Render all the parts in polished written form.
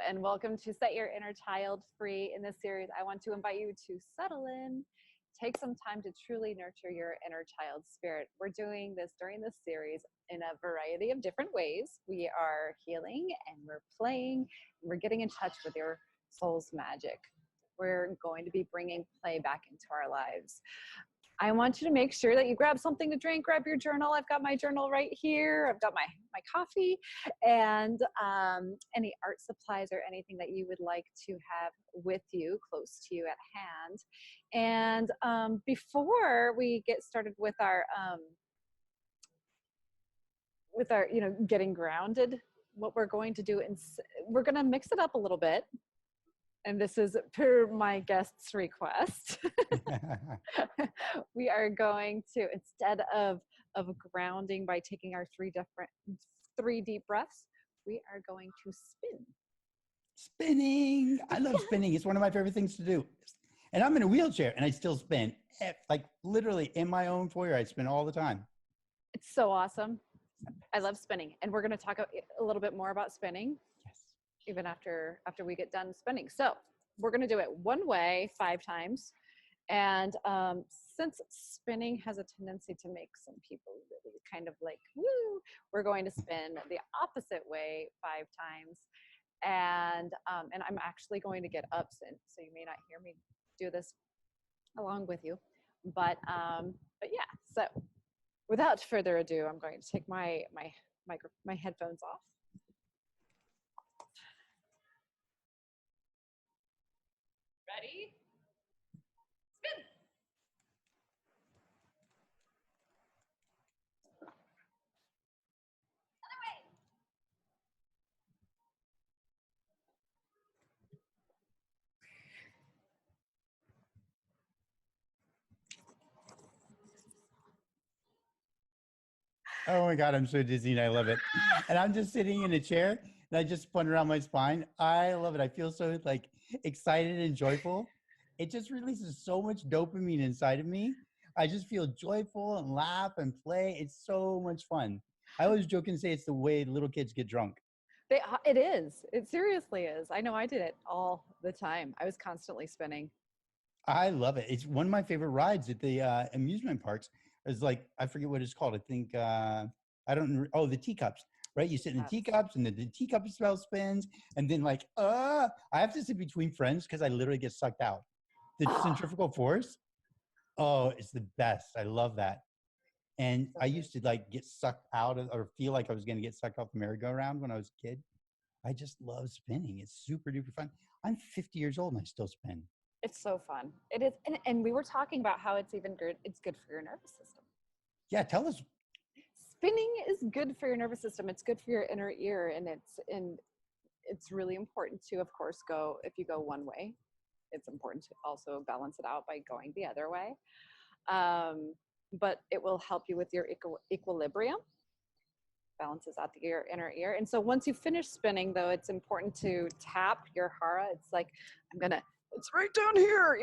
and welcome to Set Your Inner Child Free. In this series, I want to invite you to settle in, take some time to truly nurture your inner child spirit. We're doing this during this series in a variety of different ways. We are healing and we're playing, and we're getting in touch with your soul's magic. We're going to be bringing play back into our lives. I want you to make sure that you grab something to drink, grab your journal. I've got my journal right here. I've got my coffee and any art supplies or anything that you would like to have with you, close to you at hand. And before we get started with our getting grounded, what we're going to do is we're going to mix it up a little bit. And this is per my guest's request. We are going to, instead of grounding by taking our three deep breaths, we are going to spin. Spinning. I love spinning. It's one of my favorite things to do. And I'm in a wheelchair and I still spin. Like literally in my own foyer, I spin all the time. It's so awesome. I love spinning. And we're going to talk a little bit more about spinning. Even after we get done spinning. So we're going to do it one way 5 times. And since spinning has a tendency to make some people really kind of like, woo, we're going to spin the opposite way 5 times. And I'm actually going to get up, so you may not hear me do this along with you. But yeah, so without further ado, I'm going to take my headphones off. Ready? Spin. Other way. Oh my God, I'm so dizzy and I love it. And I'm just sitting in a chair and I just spun around my spine. I love it. I feel so like excited and joyful. It just releases so much dopamine inside of me. I just feel joyful and laugh and play. It's so much fun. I always joke and say it's the way little kids get drunk. It is. It seriously is. I know I did it all the time. I was constantly spinning. I love it. It's one of my favorite rides at the amusement parks. It's like, I forget what it's called. I think, the teacups, right? You sit in the teacups and the teacup smell spins. And then like, I have to sit between friends because I literally get sucked out. The centrifugal force, it's the best. I love that. And I used to like get sucked out of, or feel like I was going to get sucked off the merry-go-round when I was a kid. I just love spinning. It's super duper fun. I'm 50 years old and I still spin. It's so fun. It is. And we were talking about how it's even good. It's good for your nervous system. Yeah. Tell us. Spinning is good for your nervous system. It's good for your inner ear. And it's really important to, of course, if you go one way, it's important to also balance it out by going the other way. But it will help you with your equilibrium, balances out your inner ear. And so once you finish spinning, though, it's important to tap your hara. It's like, it's right down here,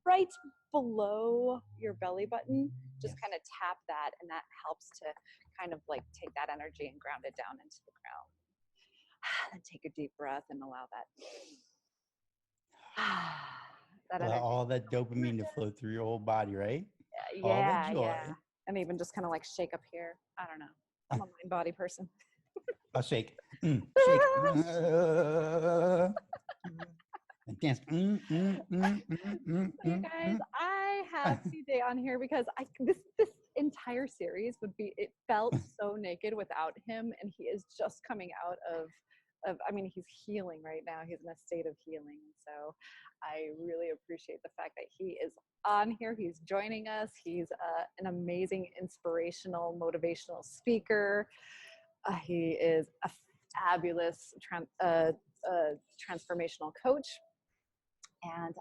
right below your belly button. Just kind of tap that, and that helps to kind of like take that energy and ground it down into the ground. Then take a deep breath and allow that all that dopamine to flow through your whole body, right? Yeah, all the joy. Yeah. And even just kind of like shake up here. I don't know. I'm a mind body person. I'll shake. Shake. And dance. You guys, I have PJ on here because this entire series it felt so naked without him, and he is just coming out of he's healing right now. He's in a state of healing. So I really appreciate the fact that he is on here. He's joining us. He's an amazing, inspirational, motivational speaker. He is a fabulous transformational coach. And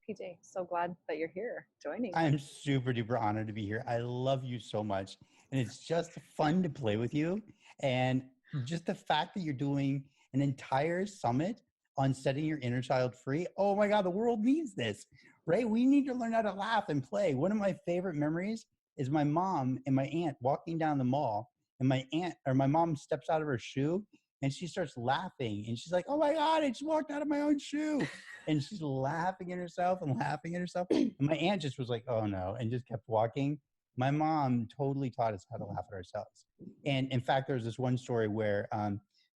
PJ, so glad that you're here joining. I'm super duper honored to be here. I love you so much. And it's just fun to play with you. And just the fact that you're doing an entire summit on setting your inner child free. Oh my God, the world needs this, right? We need to learn how to laugh and play. One of my favorite memories is my mom and my aunt walking down the mall, and my mom steps out of her shoe And she starts laughing, and she's like, "Oh my God, I just walked out of my own shoe." And she's laughing at herself and laughing at herself. And my aunt just was like, "Oh no," and just kept walking. My mom totally taught us how to laugh at ourselves. And in fact, there's this one story where,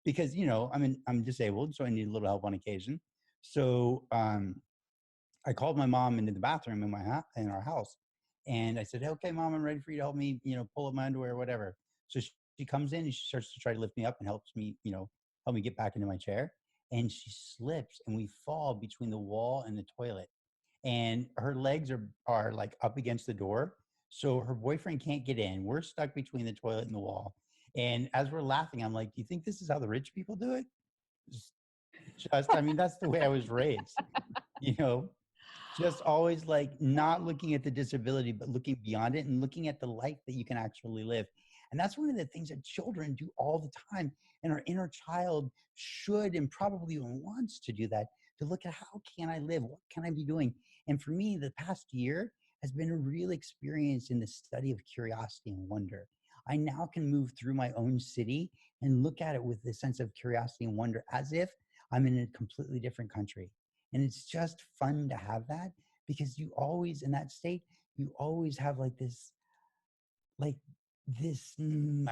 because I'm disabled, so I need a little help on occasion. So I called my mom into the bathroom in our house, and I said, "Hey, okay, Mom, I'm ready for you to help me, pull up my underwear or whatever." So she comes in and she starts to try to lift me up and helps me, help me get back into my chair. And she slips, and we fall between the wall and the toilet. And her legs are like up against the door, so her boyfriend can't get in. We're stuck between the toilet and the wall. And as we're laughing, I'm like, "Do you think this is how the rich people do it?" I mean, that's the way I was raised, you know just always like not looking at the disability, but looking beyond it and looking at the life that you can actually live. And that's one of the things that children do all the time. And our inner child should and probably even wants to do that, to look at how can I live? What can I be doing? And for me, the past year has been a real experience in the study of curiosity and wonder. I now can move through my own city and look at it with this sense of curiosity and wonder as if I'm in a completely different country. And it's just fun to have that, because you always, in that state, you always have like this, I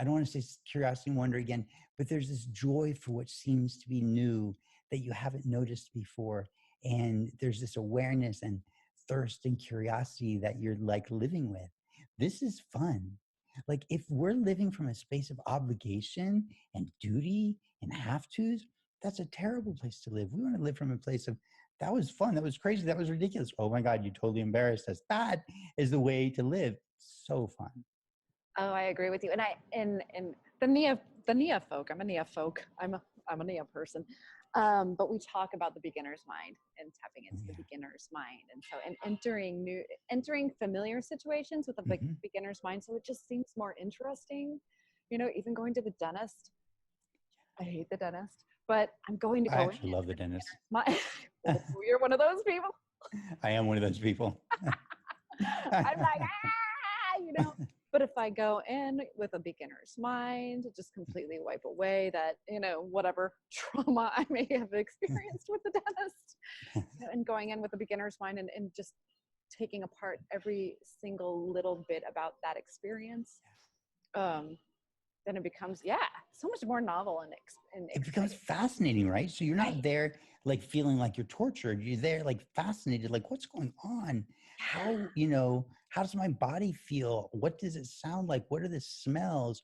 don't want to say curiosity and wonder again, but there's this joy for what seems to be new that you haven't noticed before. And there's this awareness and thirst and curiosity that you're like living with. This is fun. Like if we're living from a space of obligation and duty and have tos, that's a terrible place to live. We want to live from a place of, that was fun, that was crazy, that was ridiculous. Oh my God, you totally embarrassed us. That is the way to live. So fun. Oh, I agree with you. And in the Nia folk, I'm a Nia folk. I'm a Nia person. But we talk about the beginner's mind and tapping into the beginner's mind. And so and entering familiar situations with a beginner's mind. So it just seems more interesting. Even going to the dentist. I hate the dentist, but I'm going to I go actually in love the with a dentist. beginner's mind. You're one of those people. I am one of those people. I'm like, But if I go in with a beginner's mind, just completely wipe away that, whatever trauma I may have experienced with the dentist, and going in with a beginner's mind and just taking apart every single little bit about that experience, then it becomes, so much more novel and It becomes exciting. fascinating, right? So you're not Right. there like feeling like you're tortured. You're there like fascinated, like what's going on? How does my body feel? What does it sound like? What are the smells?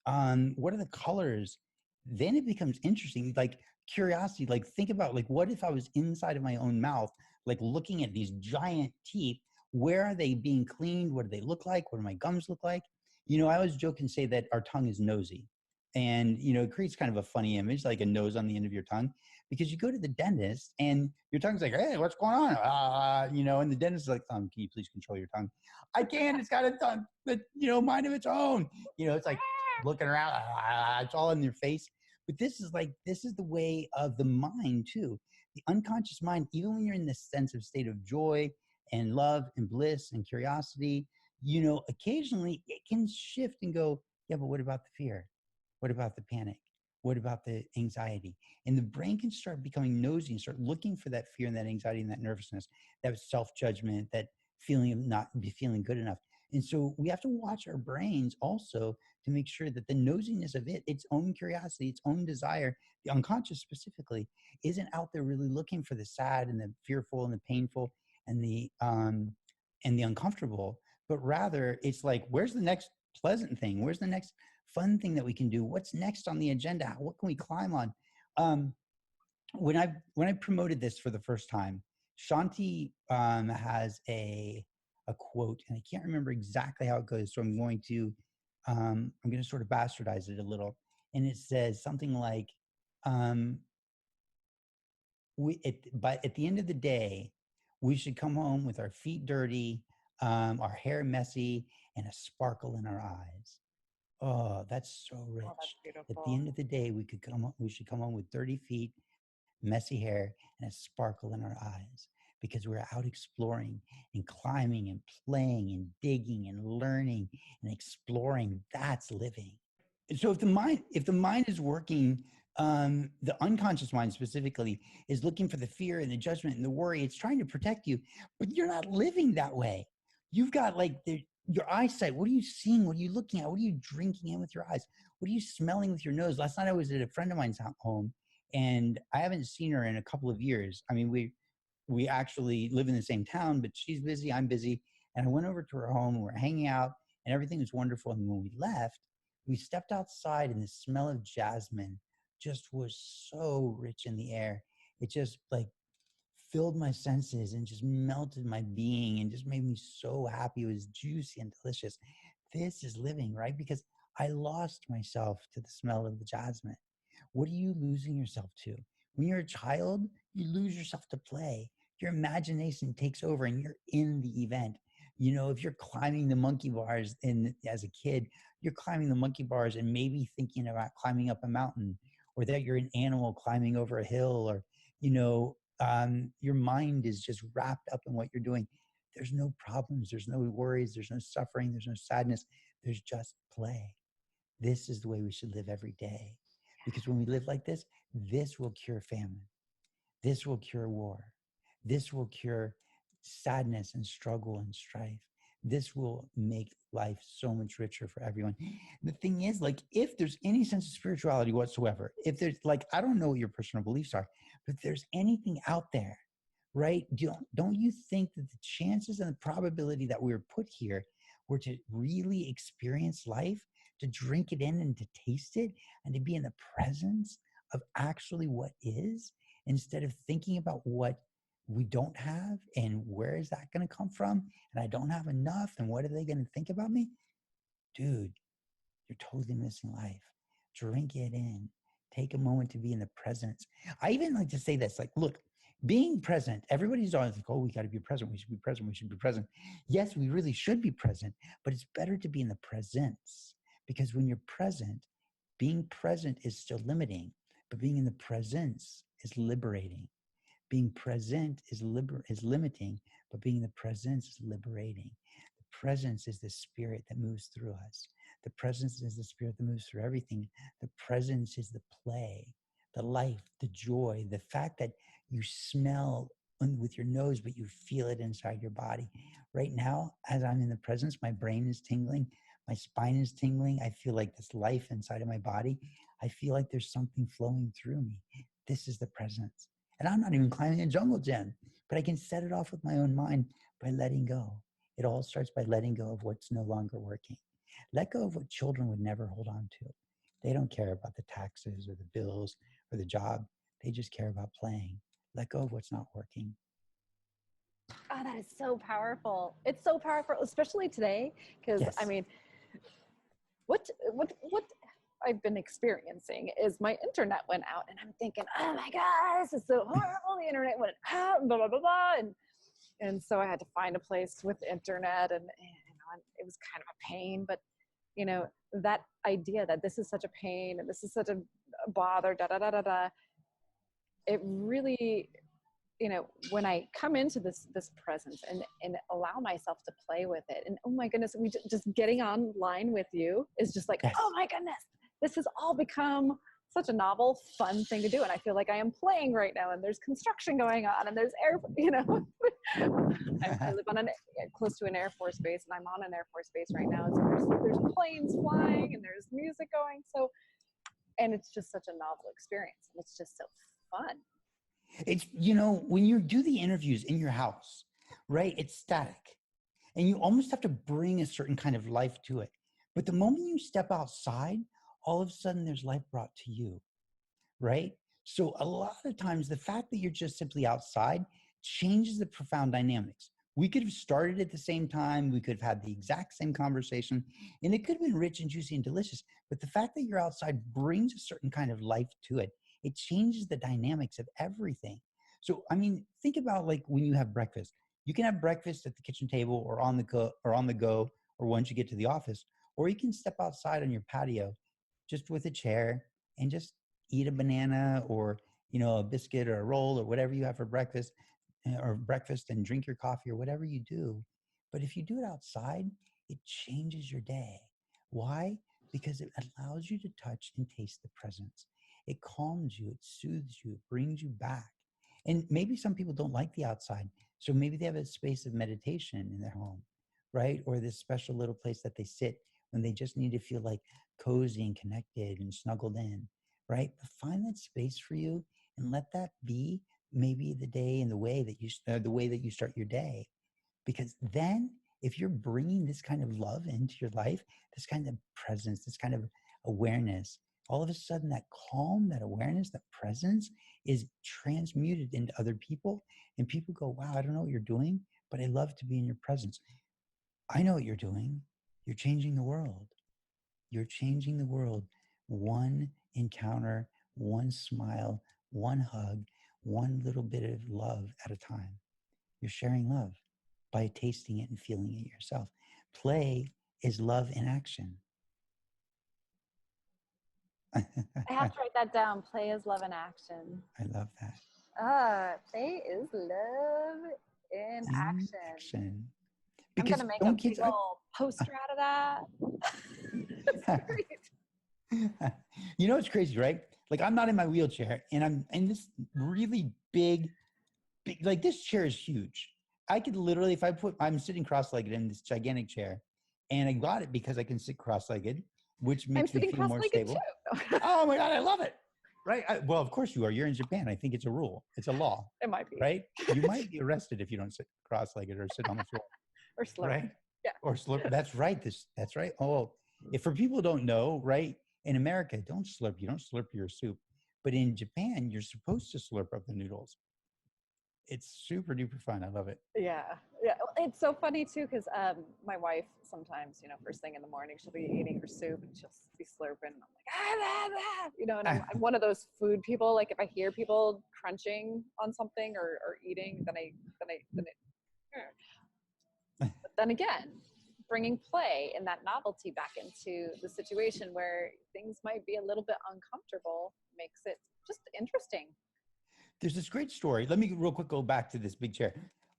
What are the colors? Then it becomes interesting, like curiosity. Like think about like what if I was inside of my own mouth, like looking at these giant teeth? Where are they being cleaned? What do they look like? What do my gums look like? I always joke and say that our tongue is nosy. And it creates kind of a funny image, like a nose on the end of your tongue, because you go to the dentist and your tongue's like, "Hey, what's going on?" And the dentist is like, "Can you please control your tongue?" "I can't. It's got a tongue, but mind of its own." It's like looking around, it's all in your face. But this is the way of the mind too. The unconscious mind, even when you're in this sense of state of joy and love and bliss and curiosity, occasionally it can shift and go, "Yeah, but what about the fear? What about the panic? What about the anxiety?" And the brain can start becoming nosy and start looking for that fear and that anxiety and that nervousness, that self-judgment, that feeling of not be feeling good enough. And so we have to watch our brains also to make sure that the nosiness of its own curiosity, its own desire, the unconscious specifically, isn't out there really looking for the sad and the fearful and the painful and the uncomfortable, but rather it's like, where's the next pleasant thing? Where's the next fun thing that we can do? What's next on the agenda? What can we climb on? Um, when I promoted this for the first time, Shanti has a quote, and I can't remember exactly how it goes, so I'm going to sort of bastardize it a little, and it says something like, um, but at the end of the day, we should come home with our feet dirty, our hair messy, and a sparkle in our eyes. Oh, that's so Oh, that's rich. At the beautiful. end of the day, we should come home with dirty feet, messy hair, and a sparkle in our eyes, because we're out exploring and climbing and playing and digging and learning and exploring. That's living. So if the mind is working The unconscious mind specifically is looking for the fear and the judgment and the worry. It's trying to protect you, but you're not living that way. You've got like your eyesight. What are you seeing? What are you looking at? What are you drinking in with your eyes? What are you smelling with your nose? Last night I was at a friend of mine's home, and I haven't seen her in a couple of years. I mean, we actually live in the same town, but she's busy, I'm busy. And I went over to her home and we're hanging out and everything was wonderful. And when we left, we stepped outside and the smell of jasmine just was so rich in the air. It just like filled my senses and just melted my being and just made me so happy. It was juicy and delicious. This is living, right? Because I lost myself to the smell of the jasmine. What are you losing yourself to? When you're a child, you lose yourself to play. Your imagination takes over and you're in the event. You know, if you're climbing the monkey bars as a kid, you're climbing the monkey bars and maybe thinking about climbing up a mountain, or that you're an animal climbing over a hill, or, you know, your mind is just wrapped up in what you're doing. There's no problems, there's no worries, there's no suffering, there's no sadness, there's just play. This is the way we should live every day. Because when we live like this will cure famine. This will cure war. This will cure sadness and struggle and strife. This will make life so much richer for everyone. The thing is, like, if there's any sense of spirituality whatsoever, if there's like, I don't know what your personal beliefs are, but if there's anything out there, right? Don't you think that the chances and the probability that we were put here were to really experience life, to drink it in and to taste it, and to be in the presence of actually what is, instead of thinking about what we don't have and where is that going to come from, and I don't have enough, and what are they going to think about me? Dude, you're totally missing life. Drink it in. Take a moment to be in the presence. I even like to say this, like, look, being present, everybody's always like, oh, we got to be present. We should be present. We should be present. Yes, we really should be present, but it's better to be in the presence, because when you're present, being present is still limiting, but being in the presence is liberating. Being present is limiting, but being in the presence is liberating. The presence is the spirit that moves through us. The presence is the spirit that moves through everything. The presence is the play, the life, the joy, the fact that you smell with your nose, but you feel it inside your body. Right now, as I'm in the presence, my brain is tingling, my spine is tingling. I feel like this life inside of my body. I feel like there's something flowing through me. This is the presence. And I'm not even climbing a jungle gym, but I can set it off with my own mind by letting go. It all starts by letting go of what's no longer working. Let go of what children would never hold on to. They don't care about the taxes or the bills or the job. They just care about playing. Let go of what's not working. Oh, that is so powerful. It's so powerful, especially today, because Yes. I mean, what I've been experiencing is my internet went out, and I'm thinking, oh my god, this is so horrible. The internet went out, blah blah blah blah, and so I had to find a place with internet, and you know, it was kind of a pain, but you know, that idea that this is such a pain and this is such a bother, da da da da da, it really, you know, when I come into this presence and allow myself to play with it, and oh my goodness, just getting online with you is just like, Yes. oh my goodness, this has all become such a novel, fun thing to do, and I feel like I am playing right now, and there's construction going on, and there's air, you know, I live on close to an Air Force base, and I'm on an Air Force base right now, so there's planes flying and there's music going, so, and it's just such a novel experience, and it's just so fun. It's, you know, when you do the interviews in your house, right, it's static. And you almost have to bring a certain kind of life to it. But the moment you step outside, all of a sudden there's life brought to you, right? So a lot of times the fact that you're just simply outside changes the profound dynamics. We could have started at the same time. We could have had the exact same conversation, and it could have been rich and juicy and delicious. But the fact that you're outside brings a certain kind of life to it. It changes the dynamics of everything. So, I mean, think about like when you have breakfast. You can have breakfast at the kitchen table or on the go, or once you get to the office, or you can step outside on your patio just with a chair and just eat a banana, or, you know, a biscuit or a roll or whatever you have for breakfast, and drink your coffee or whatever you do. But if you do it outside, it changes your day. Why? Because it allows you to touch and taste the presence. It calms you, it soothes you, it brings you back. And maybe some people don't like the outside. So maybe they have a space of meditation in their home, right? Or this special little place that they sit when they just need to feel like cozy and connected and snuggled in, right? But find that space for you and let that be maybe the day and the way that you start your day. Because then if you're bringing this kind of love into your life, this kind of presence, this kind of awareness, all of a sudden that calm, that awareness, that presence is transmuted into other people. And people go, wow, I don't know what you're doing, but I love to be in your presence. I know what you're doing. You're changing the world. You're changing the world. One encounter, one smile, one hug, one little bit of love at a time. You're sharing love by tasting it and feeling it yourself. Play is love in action. I have to write that down. Play is love in action. I love that. Play is love in action. Because I'm gonna make a big old poster out of that. That's great. You know, it's crazy, right? Like I'm not in my wheelchair and I'm in this really big, like this chair is huge. I could literally, I'm sitting cross-legged in this gigantic chair and I got it because I can sit cross-legged, which makes me feel more stable. Too. Oh my God, I love it. Right? Well, of course you are. You're in Japan. I think it's a rule. It's a law. It might be. Right? You might be arrested if you don't sit cross-legged or sit on the floor. Or slurp. Right? Yeah. Or slurp. That's right. That's right. Oh, if for people who don't know, right? In America, don't slurp. You don't slurp your soup. But in Japan, you're supposed to slurp up the noodles. It's super duper fun. I love it. Yeah. It's so funny too because my wife sometimes, first thing in the morning, she'll be eating her soup and she'll be slurping. And I'm like, and I'm one of those food people. Like if I hear people crunching on something or eating, then but then again, bringing play and that novelty back into the situation where things might be a little bit uncomfortable makes it just interesting. There's this great story. Let me real quick go back to this big chair.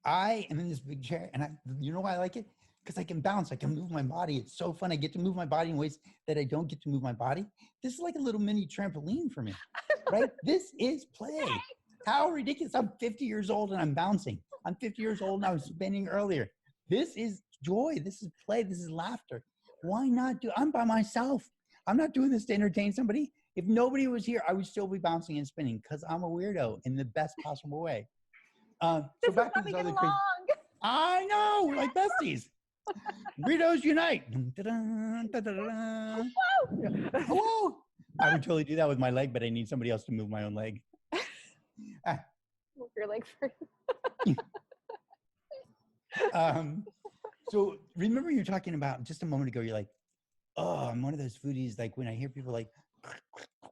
I am in this big chair and you know why I like it? Because I can bounce, I can move my body. It's so fun. I get to move my body in ways that I don't get to move my body. This is like a little mini trampoline for me, right? This is play. How ridiculous. I'm 50 years old and I'm bouncing. I'm 50 years old and I was spinning earlier. This is joy. This is play. This is laughter. Why not I'm by myself. I'm not doing this to entertain somebody. If nobody was here, I would still be bouncing and spinning because I'm a weirdo in the best possible way. So back to this other crazy. I know, we're like besties. Weirdos unite. Hello. I would totally do that with my leg, but I need somebody else to move my own leg. Move your leg for So remember you're talking about just a moment ago, you're like, oh, I'm one of those foodies, like when I hear people like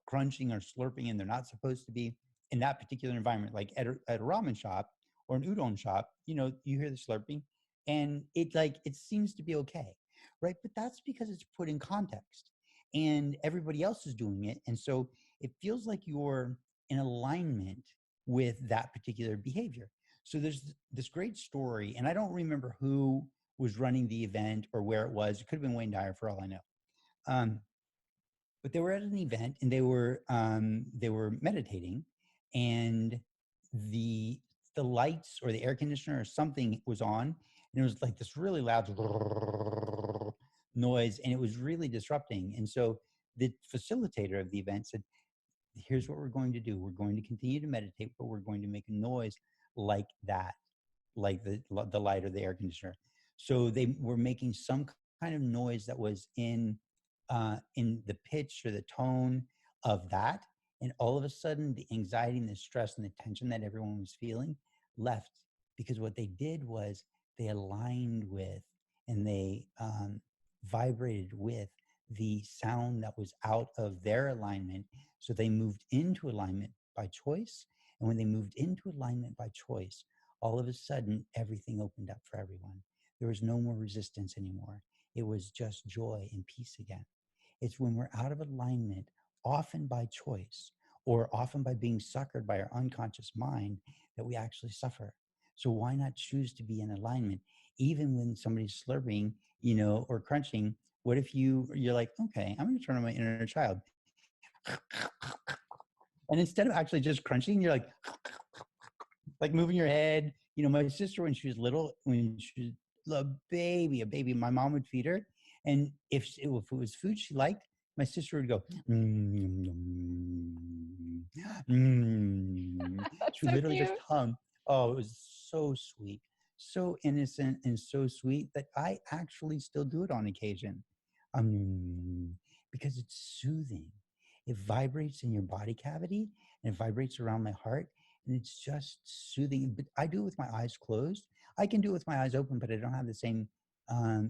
crunching or slurping and they're not supposed to be in that particular environment, like at a ramen shop or an udon shop, you hear the slurping and it seems to be okay, right? But that's because it's put in context and everybody else is doing it. And so it feels like you're in alignment with that particular behavior. So there's this great story, and I don't remember who was running the event or where it was. It could have been Wayne Dyer for all I know. But they were at an event and they were meditating, and the lights or the air conditioner or something was on, and it was like this really loud noise, and it was really disrupting. And so the facilitator of the event said, here's what we're going to do. We're going to continue to meditate, but we're going to make a noise like that, like the light or the air conditioner. So they were making some kind of noise that was in the pitch or the tone of that. And all of a sudden, the anxiety and the stress and the tension that everyone was feeling left, because what they did was they aligned with and they vibrated with the sound that was out of their alignment. So they moved into alignment by choice. And when they moved into alignment by choice, all of a sudden, everything opened up for everyone. There was no more resistance anymore. It was just joy and peace again. It's when we're out of alignment, often by choice, or often by being suckered by our unconscious mind, that we actually suffer. So why not choose to be in alignment? Even when somebody's slurping, or crunching, what if you're like, okay, I'm going to turn on my inner child. And instead of actually just crunching, you're like moving your head. You know, my sister, when she was little, when she was a baby, my mom would feed her. And if it was food she liked, my sister would go, That's she would so literally just cute. hum. Oh, it was so sweet, so innocent, and so sweet that I actually still do it on occasion. Um, because it's soothing. It vibrates in your body cavity and it vibrates around my heart, and it's just soothing. But I do it with my eyes closed. I can do it with my eyes open, but I don't have the same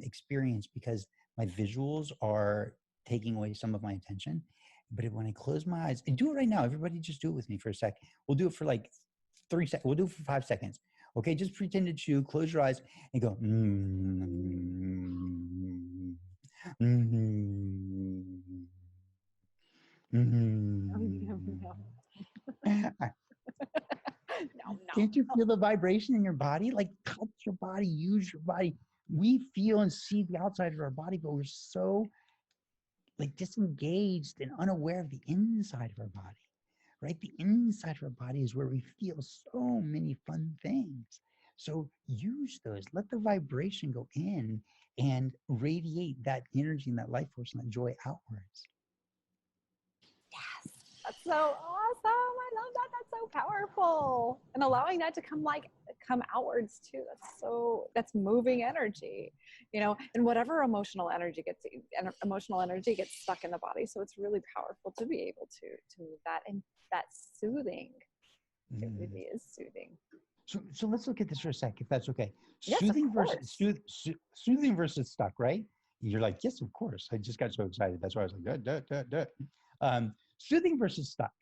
experience because my visuals are taking away some of my attention. But when I close my eyes, and do it right now, everybody just do it with me for a sec. We'll do it for like 3 seconds. We'll do it for 5 seconds. Okay, just pretend to chew, close your eyes, and go. No, Can't you feel the vibration in your body? Like touch your body, use your body. We feel and see the outside of our body, but we're so like disengaged and unaware of the inside of our body, right? The inside of our body is where we feel so many fun things. So use those, let the vibration go in and radiate that energy and that life force and that joy outwards. yes, that's so awesome. I love that. That's so powerful. And allowing that to come outwards too. That's moving energy, you know, and whatever emotional energy gets stuck in the body. So it's really powerful to be able to move that, and that's soothing. It really is soothing. So let's look at this for a sec, if that's okay. Yes, of Soothing versus course. soothing versus stuck, right? You're like, yes, of course. I just got so excited. That's why I was like, duh, duh, duh, duh. Soothing versus stuck.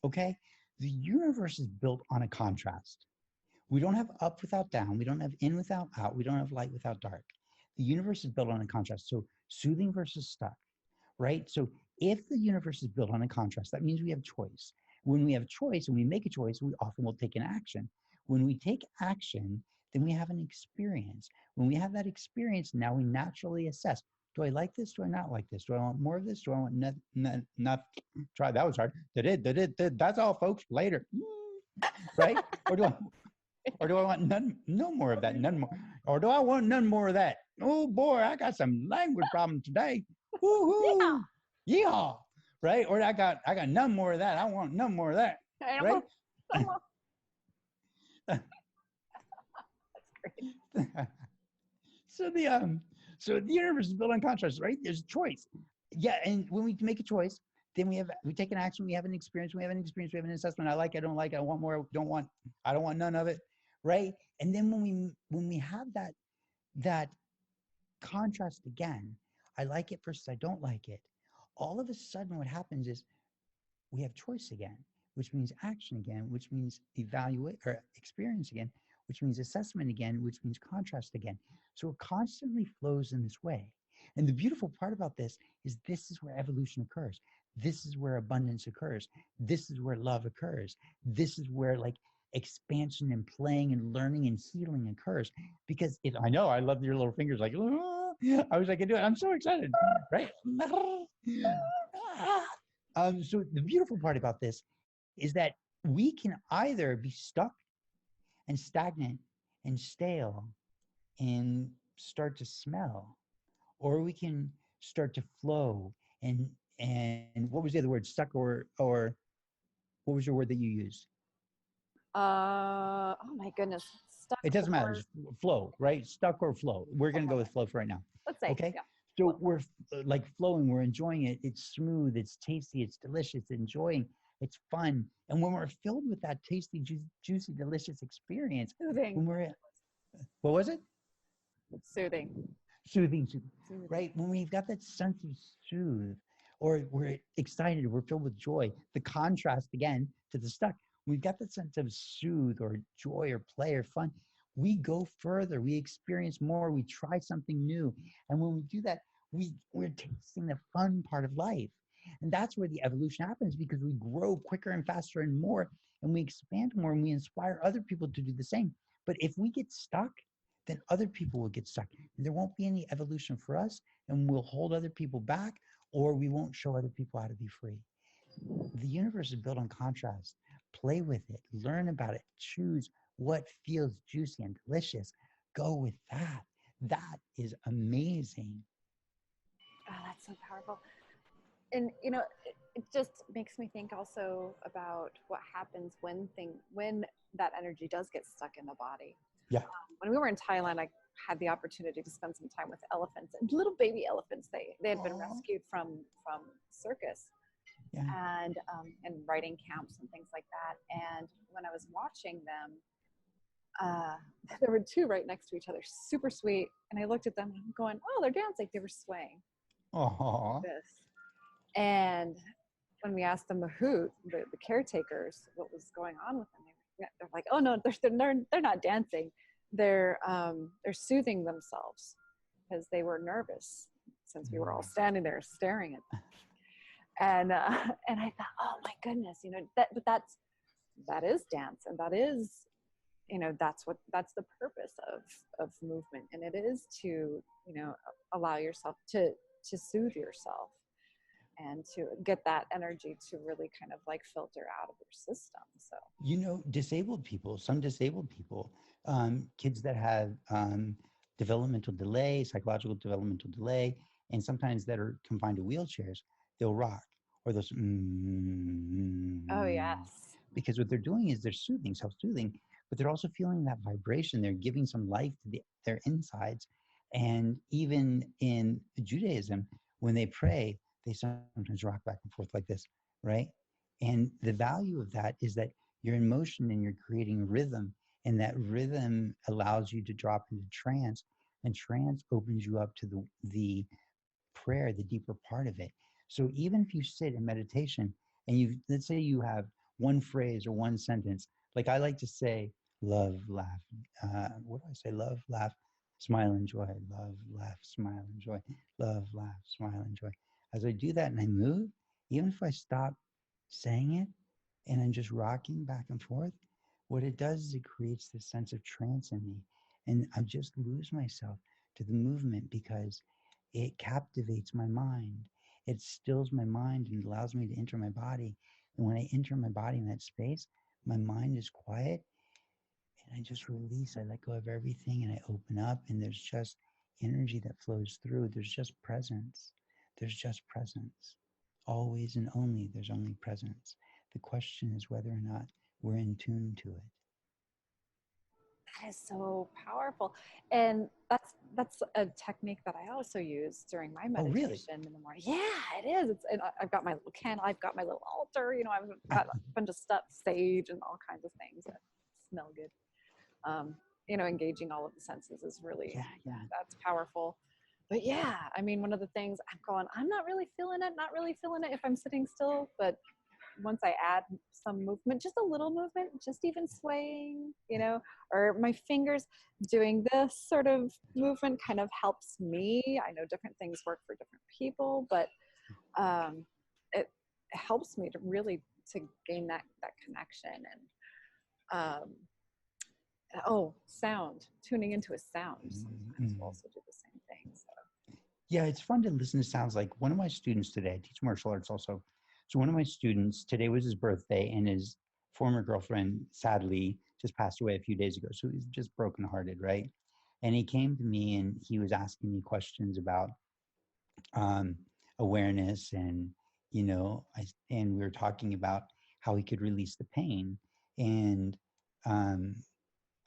Okay. The universe is built on a contrast. We don't have up without down. We don't have in without out. We don't have light without dark. The universe is built on a contrast. So soothing versus stuck, right? So if the universe is built on a contrast, that means we have choice. When we have choice and we make a choice, we often will take an action. When we take action, then we have an experience. When we have that experience, now we naturally assess, do I like this? Do I not like this? Do I want more of this? Do I want not try? That was hard. That's all, folks. Later. Right? Or do I want no more of that? None more. Or do I want none more of that? Oh boy, I got some language problems today. Yeah. Woohoo! Yeehaw! Right? Or I got none more of that. I want none more of that. Right? so the so the universe is built on contrast, right? There's a choice. Yeah, and when we make a choice, then we take an action, we have an experience, we have an assessment. I like it, I don't like it, I want more, I don't want none of it, right? And then when we have that contrast again, I like it versus I don't like it, all of a sudden what happens is we have choice again, which means action again, which means evaluate or experience again, which means assessment again, which means contrast again. So it constantly flows in this way. And the beautiful part about this is where evolution occurs. This is where abundance occurs. This is where love occurs. This is where like expansion and playing and learning and healing occurs. Because I know I love your little fingers like, oh, I wish I could do it. I'm so excited, right? So the beautiful part about this is that we can either be stuck and stagnant and stale and start to smell, or we can start to flow and what was the other word? Stuck or what was your word that you used? Oh my goodness. Stuck It doesn't matter. or It's flow, right? Stuck or flow. We're gonna go okay. with flow for right now. Let's say, Okay. yeah. So we're like flowing, we're enjoying it. It's smooth, it's tasty, it's delicious, enjoying, it's fun. And when we're filled with that tasty, juicy, delicious experience, Soothing. when we're, what was it? Soothing. Soothing, Soothing. right? When we've got that sense of soothe, or we're excited, we're filled with joy, the contrast again to the stuck, we've got that sense of soothe or joy or play or fun. We go further, we experience more, we try something new. And when we do that, we're tasting the fun part of life. And that's where the evolution happens because we grow quicker and faster and more, and we expand more and we inspire other people to do the same. But if we get stuck, then other people will get stuck. And there won't be any evolution for us, and we'll hold other people back, or we won't show other people how to be free. The universe is built on contrast. Play with it, learn about it, choose what feels juicy and delicious. Go with that. That is amazing. Oh, that's so powerful. And it just makes me think also about what happens when that energy does get stuck in the body. Yeah. When we were in Thailand, I had the opportunity to spend some time with elephants and little baby elephants. They had been Oh, rescued from circus yeah. and riding camps and things like that. And when I was watching them, there were two right next to each other, super sweet. And I looked at them and I'm going, oh, they're dancing. They were swaying like Oh, this. And when we asked them the caretakers, what was going on with them, they're like, oh no, they're not dancing. They're soothing themselves because they were nervous since we were all standing there staring at them. And I thought, oh my goodness, that is dance, and that is that's the purpose of movement, and it is to allow yourself to soothe yourself and to get that energy to really kind of like filter out of your system. So disabled people, some disabled people, kids that have developmental delay, psychological developmental delay, and sometimes that are confined to wheelchairs, they'll rock or those oh yes. because what they're doing is they're soothing, self-soothing, but they're also feeling that vibration. They're giving some life to their insides. And even in Judaism, when they pray, they sometimes rock back and forth like this, right? And the value of that is that you're in motion and you're creating rhythm, and that rhythm allows you to drop into trance, and trance opens you up to the prayer, the deeper part of it. So even if you sit in meditation and let's say you have one phrase or one sentence, like I like to say, love, laugh, what do I say? Love, laugh, smile, enjoy, love, laugh, smile, enjoy, love, laugh, smile, enjoy. As I do that and I move, even if I stop saying it and I'm just rocking back and forth, what it does is it creates this sense of trance in me. And I just lose myself to the movement because it captivates my mind. It stills my mind and allows me to enter my body. And when I enter my body in that space, my mind is quiet and I just release. I let go of everything and I open up, and there's just energy that flows through. There's just presence. There's just presence. Always and only, there's only presence. The question is whether or not we're in tune to it. That is so powerful. And that's a technique that I also use during my Oh, really? meditation in the morning. Yeah, it is. And I've got my little candle, I've got my little altar, I've got a bunch of stuff, sage and all kinds of things that smell good. Engaging all of the senses is really, Yeah, yeah. that's powerful. But yeah, I mean, one of the things I'm not really feeling it if I'm sitting still, but once I add some movement, just a little movement, just even swaying, or my fingers doing this sort of movement kind of helps me. I know different things work for different people, but it helps me to really to gain that connection. And sound, tuning into a sound sometimes will also do the same thing. So Yeah, it's fun to listen to sounds. Like one of my students today, I teach martial arts also. So one of my students, today was his birthday, and his former girlfriend sadly just passed away a few days ago. So he's just brokenhearted, right? And he came to me and he was asking me questions about um, awareness, and and we were talking about how he could release the pain. And um,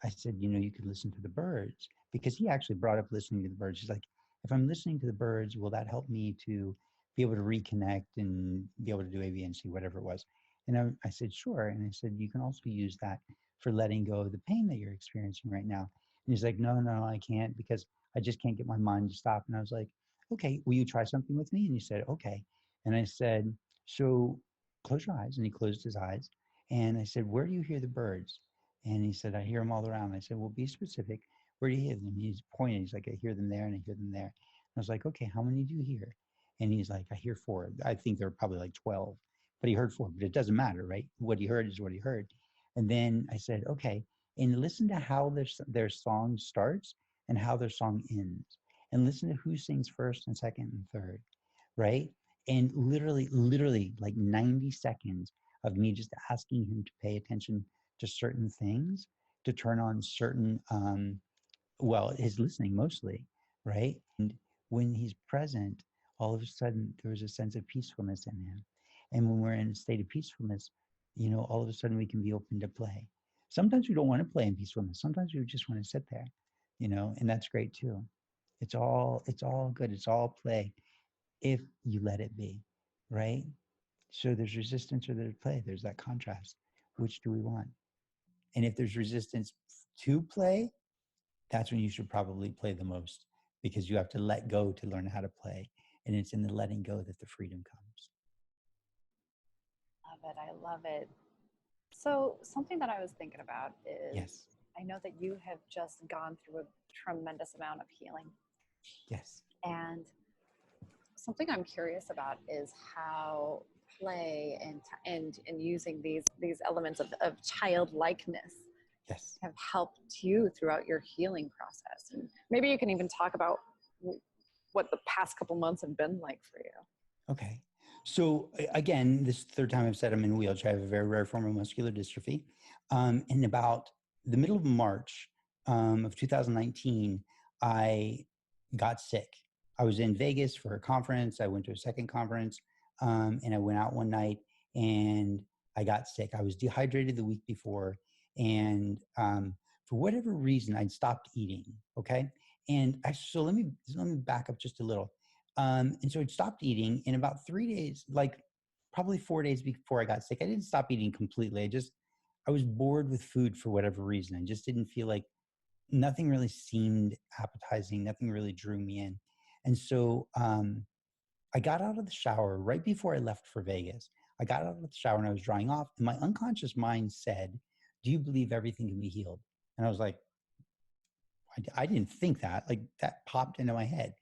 I said, you could listen to the birds, because he actually brought up listening to the birds. He's like, if I'm listening to the birds, will that help me to be able to reconnect and be able to do A, B, and C, whatever it was? And I said, sure. And I said, you can also use that for letting go of the pain that you're experiencing right now. And he's like, no, no, I can't, because I just can't get my mind to stop. And I was like, okay, will you try something with me? And he said, okay. And I said, so close your eyes. And he closed his eyes. And I said, where do you hear the birds? And he said, I hear them all around. I said, well, be specific. Where do you hear them? He's pointing. He's like, I hear them there and I hear them there. And I was like, okay, how many do you hear? And he's like, I hear 4. I think there were probably like 12, but he heard 4, but it doesn't matter, right? What he heard is what he heard. And then I said, okay, and listen to how their song starts and how their song ends. And listen to who sings first and second and third, right? And literally like 90 seconds of me just asking him to pay attention to certain things, to turn on certain, well, his listening mostly, right? And when he's present, all of a sudden there was a sense of peacefulness in him. And when we're in a state of peacefulness, you know, all of a sudden we can be open to play. Sometimes we don't want to play in peacefulness. Sometimes we just want to sit there, you know, and that's great too. It's all good. It's all play if you let it be, right? So there's resistance or there's play. There's that contrast. Which do we want? And if there's resistance to play, that's when you should probably play the most, because you have to let go to learn how to play. And it's in the letting go that the freedom comes. Love it. I love it. So, something that I was thinking about is Yes. I know that you have just gone through a tremendous amount of healing. Yes. And something I'm curious about is how play and using these elements of childlikeness Yes. have helped you throughout your healing process. And maybe you can even talk about what the past couple months have been like for you. Okay. So again, this third time I've said I'm in a wheelchair. I have a very rare form of muscular dystrophy. In about the middle of March of 2019, I got sick. I was in Vegas for a conference. I went to a second conference, and I went out one night and I got sick. I was dehydrated the week before, and for whatever reason, I'd stopped eating. Okay, and so let me back up just a little. And so I stopped eating in about 3 days, like probably 4 days before I got sick. I didn't stop eating completely. I was bored with food for whatever reason. I just didn't feel like, nothing really seemed appetizing. Nothing really drew me in. And so I got out of the shower right before I left for Vegas. I got out of the shower and I was drying off. And my unconscious mind said, "Do you believe everything can be healed?" And I was like, I didn't think that. Like, that popped into my head.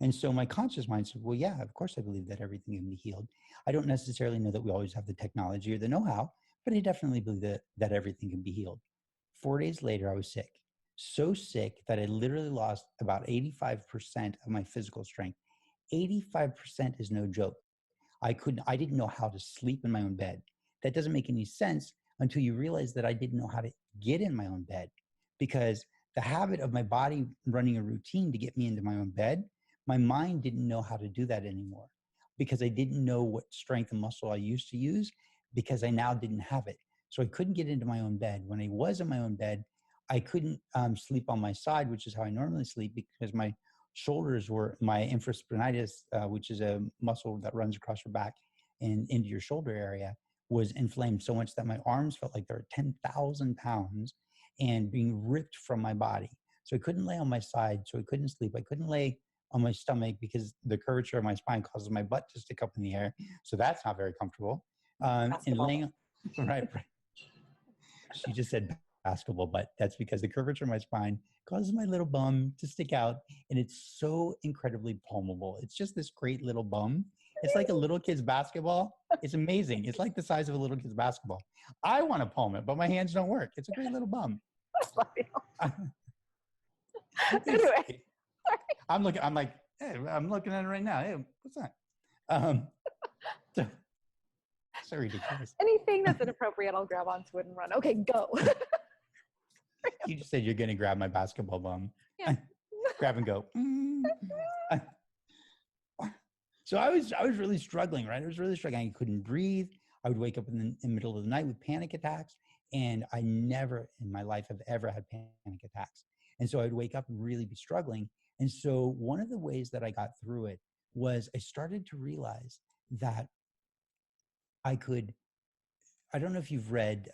And so my conscious mind said, "Well, yeah, of course I believe that everything can be healed. I don't necessarily know that we always have the technology or the know-how, but I definitely believe that everything can be healed." 4 days later, I was sick. So sick that I literally lost about 85% of my physical strength. 85% is no joke. I didn't know how to sleep in my own bed. That doesn't make any sense until you realize that I didn't know how to get in my own bed, because the habit of my body running a routine to get me into my own bed, my mind didn't know how to do that anymore, because I didn't know what strength and muscle I used to use, because I now didn't have it. So I couldn't get into my own bed. When I was in my own bed, I couldn't sleep on my side, which is how I normally sleep, because my shoulders were, my infraspinatus, which is a muscle that runs across your back and into your shoulder area, was inflamed so much that my arms felt like they were 10,000 pounds and being ripped from my body. So I couldn't lay on my side. So I couldn't sleep. I couldn't lay on my stomach because the curvature of my spine causes my butt to stick up in the air. So that's not very comfortable. And laying, right. She just said basketball butt. That's because the curvature of my spine causes my little bum to stick out. And it's so incredibly palmable. It's just this great little bum. It's like a little kid's basketball. It's amazing. It's like the size of a little kid's basketball. I want to palm it, but my hands don't work. It's a great little bum. Anyway, I'm looking at it right now. Hey, what's that? So, so ridiculous. anything that's inappropriate, I'll grab onto it and run. Okay, go. You just said you're going to grab my basketball bum. Yeah. Grab and go. So I was really struggling, right? I was really struggling. I couldn't breathe. I would wake up in the middle of the night with panic attacks. And I never in my life have ever had panic attacks. And so I'd wake up and really be struggling. And so one of the ways that I got through it was I started to realize that I don't know if you've read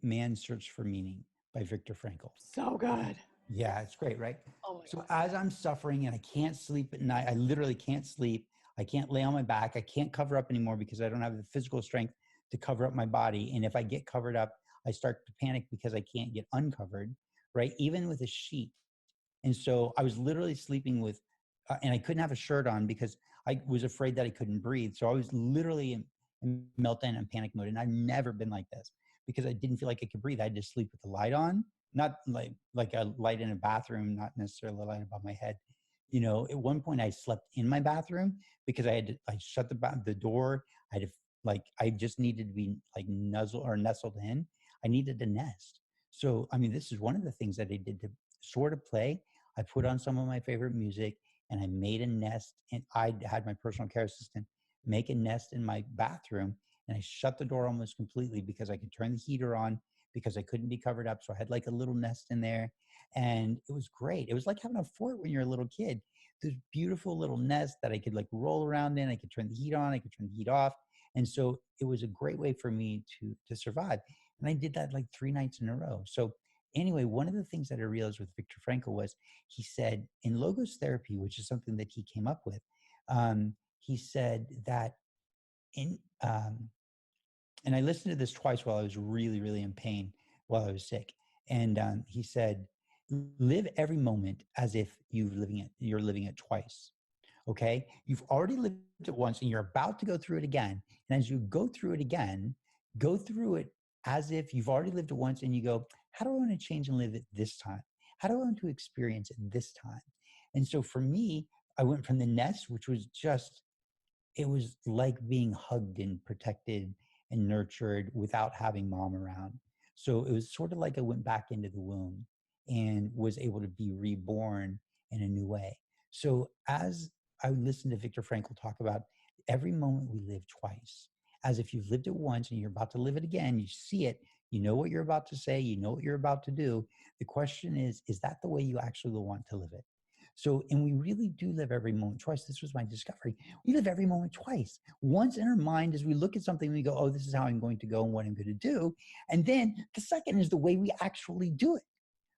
Man's Search for Meaning by Viktor Frankl. So good. Yeah, it's great, right? Oh my So God. as I'm suffering and I can't sleep at night, I literally can't sleep. I can't lay on my back. I can't cover up anymore because I don't have the physical strength to cover up my body. And if I get covered up, I start to panic because I can't get uncovered, right? Even with a sheet. And so I was literally sleeping with, and I couldn't have a shirt on because I was afraid that I couldn't breathe. So I was literally in meltdown and panic mode. And I've never been like this because I didn't feel like I could breathe. I had to sleep with the light on, not like a light in a bathroom, not necessarily a light above my head, You know, at one point I slept in my bathroom because I shut the door. I had to, like, I just needed to be like nestled in. I needed to nest. So, I mean, this is one of the things that I did to sort of play. I put on some of my favorite music and I made a nest, and I had my personal care assistant make a nest in my bathroom, and I shut the door almost completely because I could turn the heater on because I couldn't be covered up. So I had like a little nest in there, and it was great. It was like having a fort when you're a little kid. This beautiful little nest that I could like roll around in. I could turn the heat on, I could turn the heat off. And so it was a great way for me to survive. And I did that like 3 nights in a row. So anyway, one of the things that I realized with Viktor Frankl was he said in logos therapy, which is something that he came up with, he said that in and I listened to this twice while I was really, really in pain while I was sick. And he said, live every moment as if you're living it twice. Okay. You've already lived it once and you're about to go through it again. And as you go through it again, go through it as if you've already lived it once and you go, how do I want to change and live it this time? How do I want to experience it this time? And so for me, I went from the nest, which was just, it was like being hugged and protected and nurtured without having mom around. So it was sort of like I went back into the womb and was able to be reborn in a new way. So as I listened to Viktor Frankl talk about every moment we live twice, as if you've lived it once and you're about to live it again, you see it, you know what you're about to say, you know what you're about to do. The question is that the way you actually want to live it? So, and we really do live every moment twice. This was my discovery. We live every moment twice. Once in our mind, as we look at something, we go, oh, this is how I'm going to go and what I'm going to do. And then the second is the way we actually do it,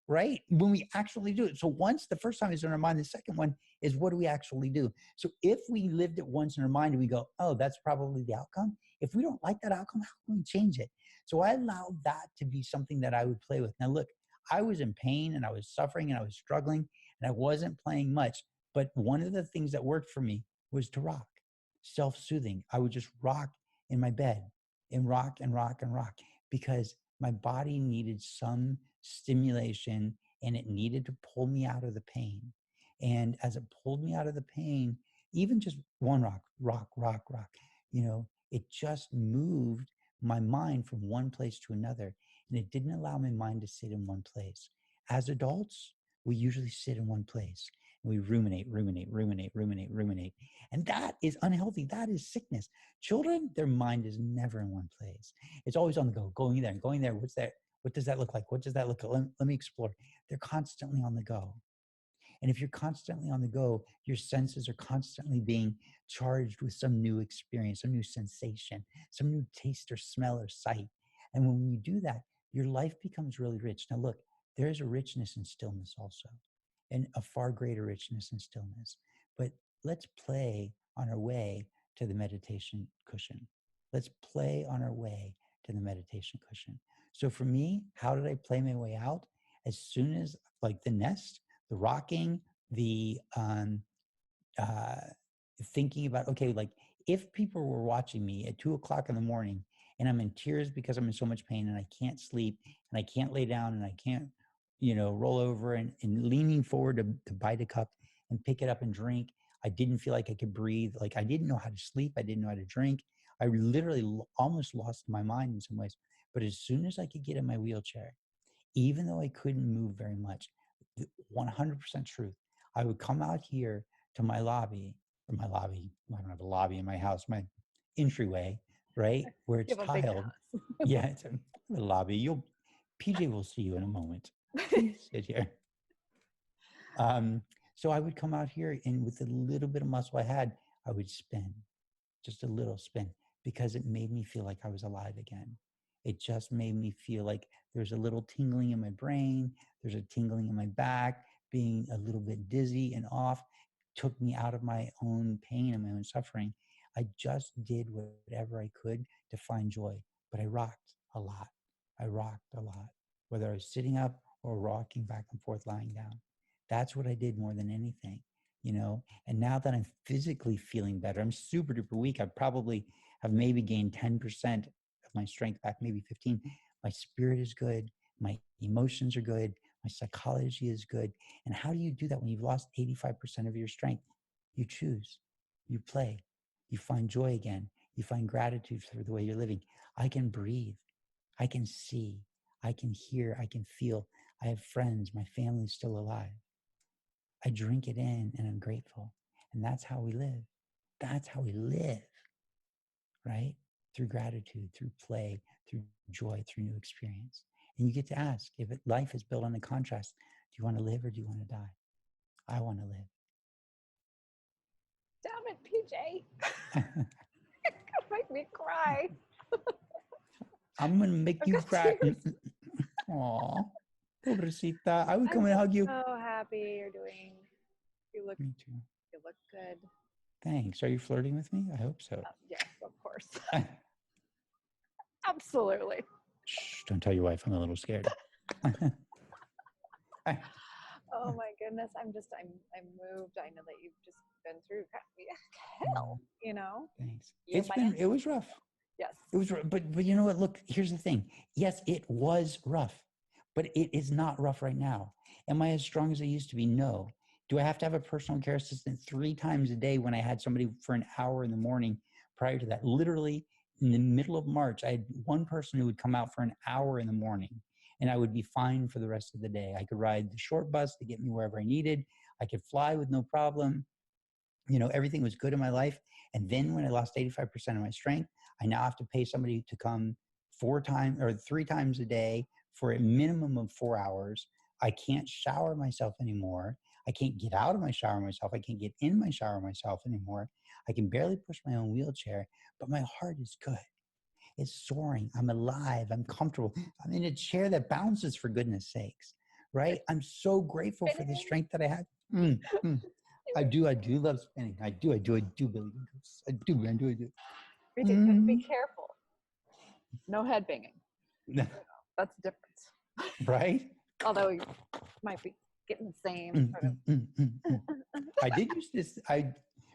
right? When we actually do it. So once the first time is in our mind, the second one is what do we actually do? So if we lived it once in our mind and we go, oh, that's probably the outcome. If we don't like that outcome, how can we change it? So I allowed that to be something that I would play with. Now, look, I was in pain and I was suffering and I was struggling and I wasn't playing much. But one of the things that worked for me was to rock, self-soothing. I would just rock in my bed and rock and rock and rock because my body needed some stimulation and it needed to pull me out of the pain. And as it pulled me out of the pain, even just one rock, rock, rock, rock, you know, it just moved my mind from one place to another. And it didn't allow my mind to sit in one place. As adults, we usually sit in one place. And we ruminate, ruminate, ruminate, ruminate, ruminate. And that is unhealthy. That is sickness. Children, their mind is never in one place. It's always on the go, going there and going there. What's that? What does that look like? What does that look like? Let me explore. They're constantly on the go. And if you're constantly on the go, your senses are constantly being charged with some new experience, some new sensation, some new taste or smell or sight. And when you do that, your life becomes really rich. Now, look, there is a richness in stillness also, and a far greater richness in stillness. But let's play on our way to the meditation cushion. Let's play on our way to the meditation cushion. So for me, how did I play my way out? As soon as, like, the nest, the rocking, the uh, thinking about, okay, like if people were watching me at 2 o'clock in the morning and I'm in tears because I'm in so much pain and I can't sleep and I can't lay down and I can't, you know, roll over and leaning forward to bite a cup and pick it up and drink. I didn't feel like I could breathe. Like I didn't know how to sleep. I didn't know how to drink. I literally almost lost my mind in some ways. But as soon as I could get in my wheelchair, even though I couldn't move very much, 100% truth, I would come out here to my lobby, or my lobby, I don't have a lobby in my house, my entryway, right? Where it's You have a big tiled. house. Yeah, it's a lobby. PJ will see you in a moment. Please sit here. So I would come out here and with a little bit of muscle I had, I would spin, just a little spin, because it made me feel like I was alive again. It just made me feel like there's a little tingling in my brain. There's a tingling in my back, being a little bit dizzy and off, took me out of my own pain and my own suffering. I just did whatever I could to find joy, but I rocked a lot. I rocked a lot, whether I was sitting up or rocking back and forth, lying down. That's what I did more than anything, you know? And now that I'm physically feeling better, I'm super duper weak. I probably have maybe gained 10% of my strength back, maybe 15. My spirit is good. My emotions are good. My psychology is good. And how do you do that when you've lost 85% of your strength? You choose, you play, you find joy again, you find gratitude for the way you're living. I can breathe, I can see, I can hear, I can feel. I have friends, my family's still alive. I drink it in and I'm grateful. And that's how we live. That's how we live, right? Through gratitude, through play, through joy, through new experience. And you get to ask if life is built on a contrast. Do you want to live or do you want to die? I want to live. Damn it, PJ. Make me cry. I'm going to make you cry. Aw, pobrecita. I would come and hug you. So happy you're doing. You look. Me too. You look good. Thanks. Are you flirting with me? I hope so. Yes, of course. Absolutely. Shh, don't tell your wife. I'm a little scared. Oh my goodness. I'm moved. I know that you've just been through hell, you know? Thanks. You're It was rough. Yes. It was, but you know what? Look, here's the thing. Yes, it was rough, but it is not rough right now. Am I as strong as I used to be? No. Do I have to have a personal care assistant 3 times a day when I had somebody for an hour in the morning prior to that? Literally in the middle of March, I had one person who would come out for an hour in the morning and I would be fine for the rest of the day. I could ride the short bus to get me wherever I needed. I could fly with no problem. You know, everything was good in my life. And then when I lost 85% of my strength, I now have to pay somebody to come 3 times a day for a minimum of 4 hours. I can't shower myself anymore. I can't get out of my shower myself. I can't get in my shower myself anymore. I can barely push my own wheelchair, but my heart is good. It's soaring. I'm alive. I'm comfortable. I'm in a chair that bounces, for goodness sakes, right? I'm so grateful for the strength that I have. I do love spinning. I do, Billy. I do. We do. And be careful. No head banging. That's the difference. Right? Although you might be getting the same sort of. I did use this.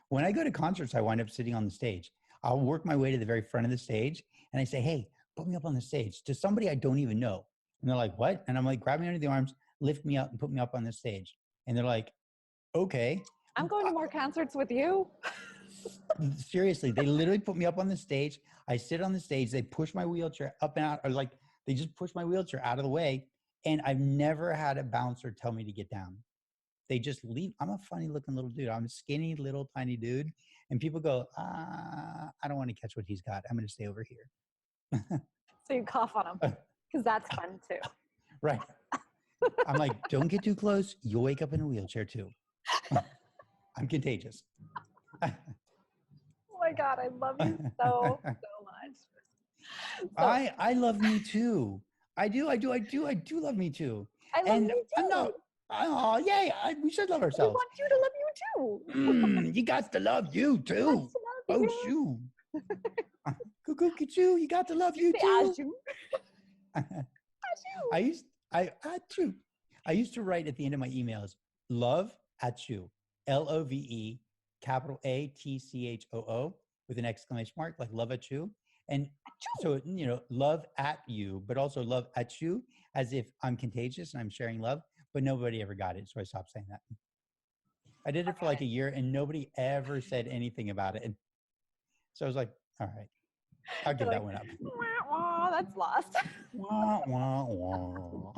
When I go to concerts, I wind up sitting on the stage. I'll work my way to the very front of the stage and I say, hey, put me up on the stage to somebody I don't even know. And they're like, what? And I'm like, grab me under the arms, lift me up and put me up on the stage. And they're like, okay. I'm going to more concerts with you. Seriously, they literally put me up on the stage. I sit on the stage. They push my wheelchair up and out, or like they just push my wheelchair out of the way. And I've never had a bouncer tell me to get down. They just leave. I'm a funny looking little dude. I'm a skinny little tiny dude. And people go, I don't want to catch what he's got. I'm going to stay over here. So you cough on them because that's fun too. Right. I'm like, don't get too close. You'll wake up in a wheelchair too. I'm contagious. Oh my God, I love you so much. So, I love me too. I do love me too. I love you too. Oh, yay. We should love ourselves. We want you to love you too. You got to love you too. Oh, shoo. Cuckoo, you got to love you too. I used to write at the end of my emails, love at you, LOVE, capital ATCHOO with an exclamation mark, like love at you. And so, you know, love at you, but also love at you, as if I'm contagious and I'm sharing love, but nobody ever got it. So I stopped saying that. I did it for like a year and nobody ever said anything about it. And so I was like, all right, I'll give that one up. That's lost. Wah, wah, wah.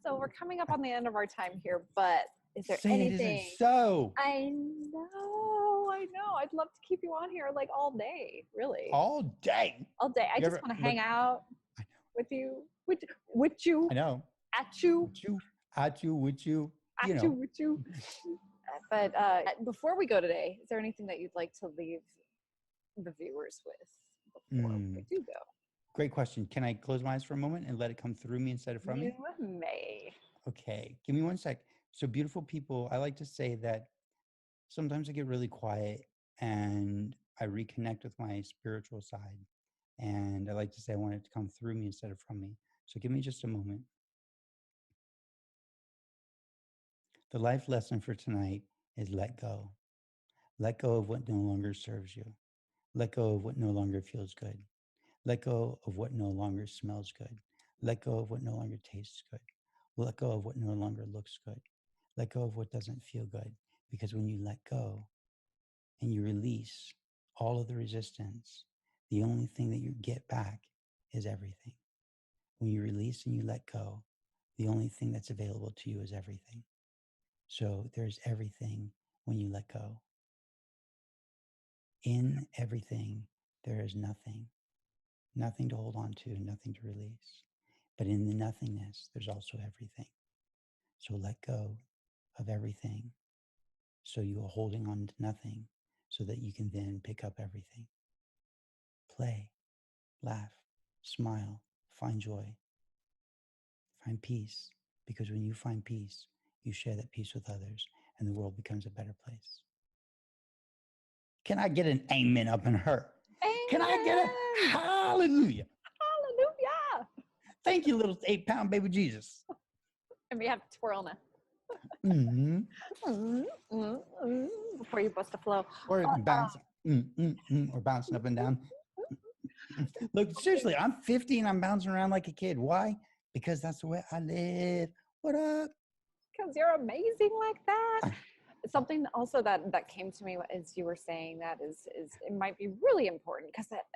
So we're coming up on the end of our time here, but is there Say anything? It isn't so. I know. I'd love to keep you on here like all day, really. All day. All day. I just want to hang out with you. With you. I know. At you. At you, with you. At you, with you. But before we go today, is there anything that you'd like to leave the viewers with before we do go? Great question. Can I close my eyes for a moment and let it come through me instead of from me? You may. Okay. Give me one sec. So beautiful people, I like to say that sometimes I get really quiet and I reconnect with my spiritual side. And I like to say I want it to come through me instead of from me. So give me just a moment. The life lesson for tonight is let go. Let go of what no longer serves you. Let go of what no longer feels good. Let go of what no longer smells good. Let go of what no longer tastes good. Let go of what no longer looks good. Let go of what doesn't feel good. Because when you let go and you release all of the resistance, the only thing that you get back is everything. When you release and you let go, the only thing that's available to you is everything. So there's everything when you let go. In everything, there is nothing. Nothing to hold on to, nothing to release. But in the nothingness, there's also everything. So let go of everything. So you are holding on to nothing so that you can then pick up everything. Play, laugh, smile, find joy, find peace. Because when you find peace, you share that peace with others and the world becomes a better place. Can I get an amen up in her? Amen. Can I get a hallelujah? Hallelujah. Thank you, little 8-pound baby Jesus. And we have to twirl now. Mm-hmm. Before you bust a flow. Or bouncing, or bouncing up and down. Look, seriously, I'm 50 and I'm bouncing around like a kid. Why? Because that's the way I live. What up? Because you're amazing like that. Something also that came to me as you were saying that is it might be really important because that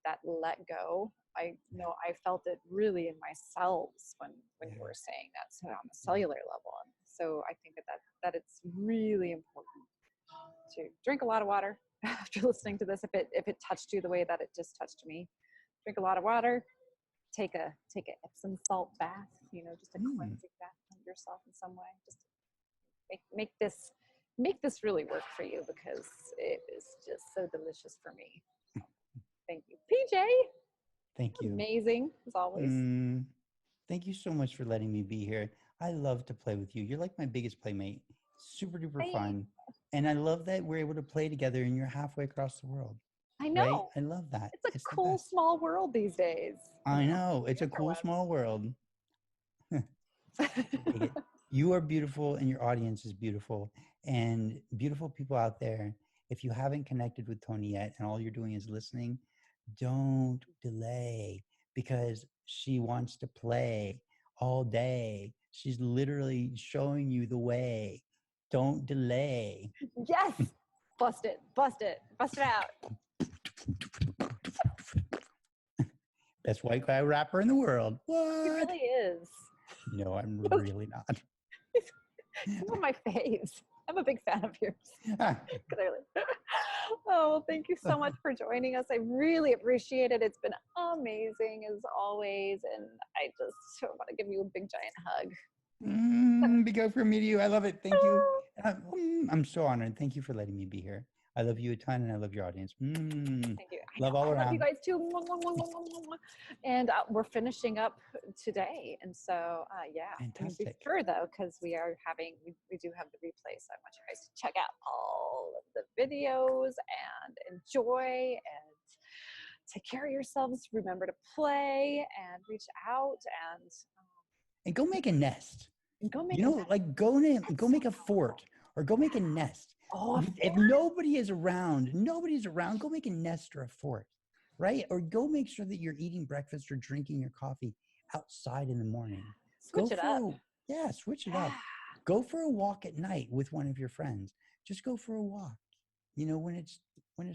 that let go. I know I felt it really in my cells when you were saying that. So on a cellular level, and so I think that it's really important to drink a lot of water after listening to this. If it touched you the way that it just touched me, drink a lot of water. Take a Epsom salt bath. Just a cleansing bath of yourself in some way. Just make this really work for you because it is just so delicious for me. Thank you, PJ. Thank you. Amazing as always. Thank you so much for letting me be here. I love to play with you. You're like my biggest playmate. Super duper fun. And I love that we're able to play together and you're halfway across the world. I know. Right? I love that. It's a cool small world these days. I know. It's a cool small world. You are beautiful and your audience is beautiful. And beautiful people out there, if you haven't connected with Toni yet and all you're doing is listening, don't delay because she wants to play all day. She's literally showing you the way. Don't delay. Yes. Bust it out. Best white guy rapper in the world. What? He really is. No, I'm really not. He's one of my faves. I'm a big fan of yours. Clearly. Oh, thank you so much for joining us. I really appreciate it. It's been amazing as always. And I just want to give you a big giant hug. Big hug from me to you. I love it. Thank you. I'm so honored. Thank you for letting me be here. I love you a ton and I love your audience. Thank you. Love all around. I love you guys too. And we're finishing up today. And so, Fantastic. Be sure though, because we do have the replay. So I want you guys to check out all of the videos and enjoy and take care of yourselves. Remember to play and reach out and go make a nest. Go make go make a fort or go make a nest. Oh, if nobody's around, go make a nest or a fort, right? Or go make sure that you're eating breakfast or drinking your coffee outside in the morning. Switch it up. Switch it up. Go for a walk at night with one of your friends. Just go for a walk. When it's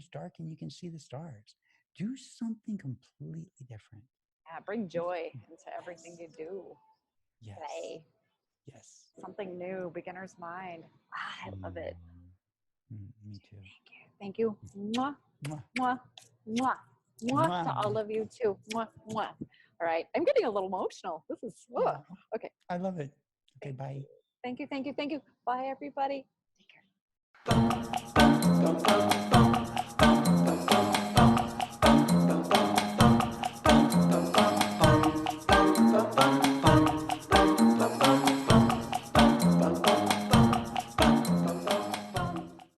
dark and you can see the stars. Do something completely different. Yeah, bring joy into everything you do. Yes. Play. Yes. Something new, beginner's mind. I love it. Me too. Thank you. Mwah, mwah, mwah, mwah, mwah to all of you too. Mwah, mwah. All right. I'm getting a little emotional. This is, okay. I love it. Okay, bye. Thank you. Bye, everybody. Take care.